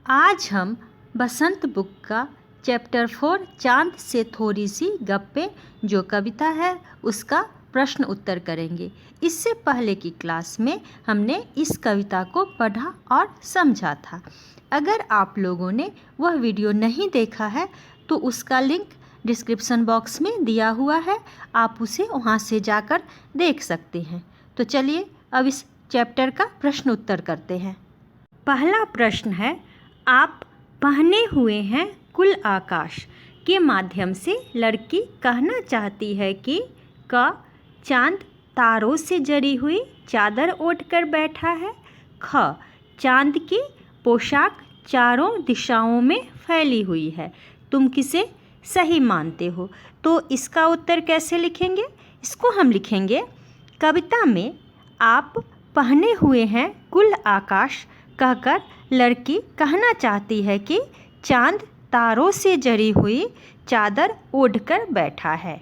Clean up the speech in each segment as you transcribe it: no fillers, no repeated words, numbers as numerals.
आज हम बसंत बुक का चैप्टर 4 चांद से थोड़ी सी गप्पे जो कविता है उसका प्रश्न उत्तर करेंगे। इससे पहले की क्लास में हमने इस कविता को पढ़ा और समझा था। अगर आप लोगों ने वह वीडियो नहीं देखा है तो उसका लिंक डिस्क्रिप्शन बॉक्स में दिया हुआ है, आप उसे वहां से जाकर देख सकते हैं। तो चलिए अब इस चैप्टर का प्रश्न उत्तर करते हैं। पहला प्रश्न है, आप पहने हुए हैं कुल आकाश के माध्यम से लड़की कहना चाहती है कि क चांद तारों से जड़ी हुई चादर ओढ़ कर बैठा है, ख चांद की पोशाक चारों दिशाओं में फैली हुई है, तुम किसे सही मानते हो। तो इसका उत्तर कैसे लिखेंगे? इसको हम लिखेंगे, कविता में आप पहने हुए हैं कुल आकाश कहकर लड़की कहना चाहती है कि चांद तारों से जड़ी हुई चादर ओढ़कर बैठा है।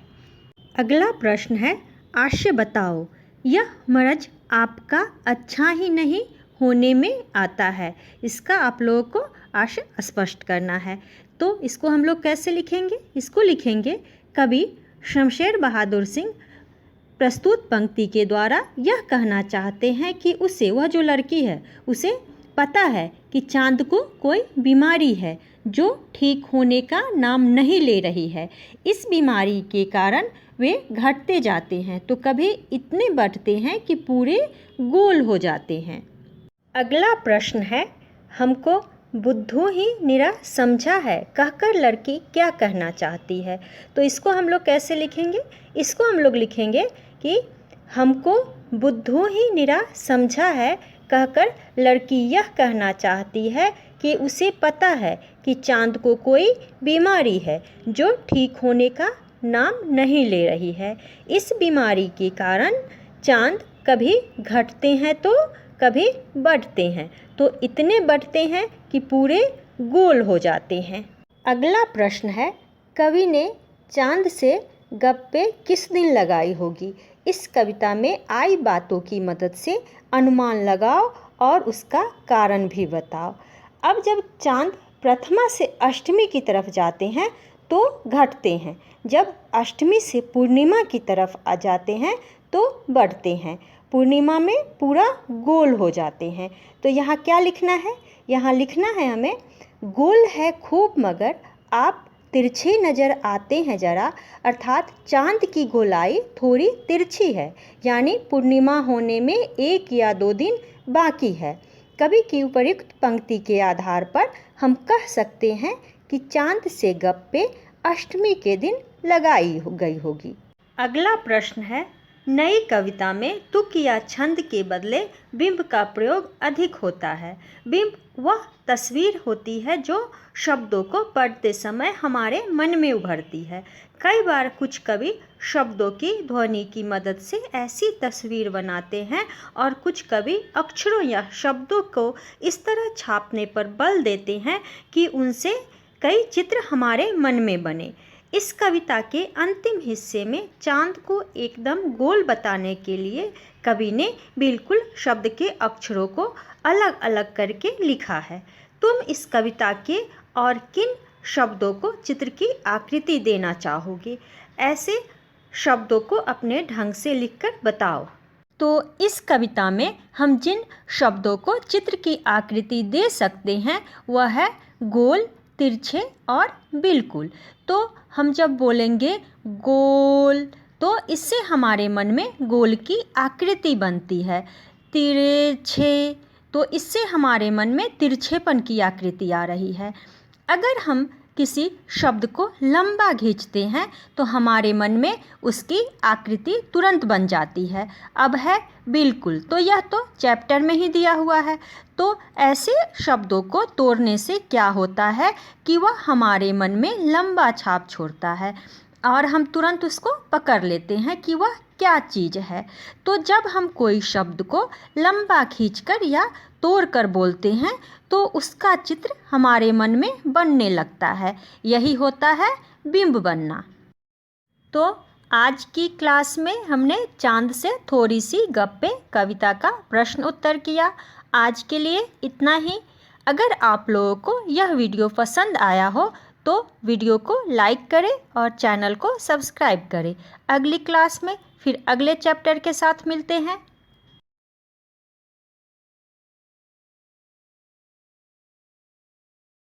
अगला प्रश्न है, आशय बताओ, यह मर्ज आपका अच्छा ही नहीं होने में आता है। इसका आप लोगों को आशय स्पष्ट करना है। तो इसको हम लोग कैसे लिखेंगे? इसको लिखेंगे, कवि शमशेर बहादुर सिंह प्रस्तुत पंक्ति के द्वारा यह कहना चाहते हैं कि उसे, वह जो लड़की है, उसे पता है कि चांद को कोई बीमारी है जो ठीक होने का नाम नहीं ले रही है। इस बीमारी के कारण वे घटते जाते हैं, तो कभी इतने बढ़ते हैं कि पूरे गोल हो जाते हैं। अगला प्रश्न है, हमको बुद्धू ही निरा समझा है कहकर लड़की क्या कहना चाहती है। तो इसको हम लोग कैसे लिखेंगे? इसको हम लोग लिखेंगे कि हमको बुद्धू ही निरा समझा है कहकर लड़की यह कहना चाहती है कि उसे पता है कि चांद को कोई बीमारी है जो ठीक होने का नाम नहीं ले रही है। इस बीमारी के कारण चांद कभी घटते हैं तो कभी बढ़ते हैं, तो इतने बढ़ते हैं कि पूरे गोल हो जाते हैं। अगला प्रश्न है, कवि ने चांद से गप्पे किस दिन लगाई होगी। इस कविता में आई बातों की मदद से अनुमान लगाओ और उसका कारण भी बताओ। अब जब चांद प्रथमा से अष्टमी की तरफ जाते हैं तो घटते हैं, जब अष्टमी से पूर्णिमा की तरफ आ जाते हैं तो बढ़ते हैं, पूर्णिमा में पूरा गोल हो जाते हैं। तो यहाँ क्या लिखना है? यहाँ लिखना है हमें, गोल है खूब मगर आप तिरछे नज़र आते हैं जरा, अर्थात चांद की गोलाई थोड़ी तिरछी है, यानी पूर्णिमा होने में 1 या 2 दिन बाकी है। कवि की उपयुक्त पंक्ति के आधार पर हम कह सकते हैं कि चांद से गप्पे अष्टमी के दिन लगाई गई होगी। अगला प्रश्न है, नई कविता में तुक या छंद के बदले बिंब का प्रयोग अधिक होता है। बिंब वह तस्वीर होती है जो शब्दों को पढ़ते समय हमारे मन में उभरती है। कई बार कुछ कवि शब्दों की ध्वनि की मदद से ऐसी तस्वीर बनाते हैं और कुछ कवि अक्षरों या शब्दों को इस तरह छापने पर बल देते हैं कि उनसे कई चित्र हमारे मन में बने। इस कविता के अंतिम हिस्से में चांद को एकदम गोल बताने के लिए कवि ने बिल्कुल शब्द के अक्षरों को अलग अलग करके लिखा है। तुम इस कविता के और किन शब्दों को चित्र की आकृति देना चाहोगे? ऐसे शब्दों को अपने ढंग से लिखकर बताओ। तो इस कविता में हम जिन शब्दों को चित्र की आकृति दे सकते हैं वह है गोल, तिरछे और बिल्कुल। तो हम जब बोलेंगे गोल तो इससे हमारे मन में गोल की आकृति बनती है। तिरछे तो इससे हमारे मन में तिरछेपन की आकृति आ रही है। अगर हम किसी शब्द को लंबा खींचते हैं तो हमारे मन में उसकी आकृति तुरंत बन जाती है। अब है बिल्कुल, तो यह तो चैप्टर में ही दिया हुआ है। तो ऐसे शब्दों को तोड़ने से क्या होता है कि वह हमारे मन में लंबा छाप छोड़ता है और हम तुरंत उसको पकड़ लेते हैं कि वह क्या चीज़ है। तो जब हम कोई शब्द को लंबा खींचकर या तोड़ कर बोलते हैं तो उसका चित्र हमारे मन में बनने लगता है, यही होता है बिंब बनना। तो आज की क्लास में हमने चांद से थोड़ी सी गप्पे कविता का प्रश्न उत्तर किया। आज के लिए इतना ही। अगर आप लोगों को यह वीडियो पसंद आया हो तो वीडियो को लाइक करें और चैनल को सब्सक्राइब करें। अगली क्लास में फिर अगले चैप्टर के साथ मिलते हैं।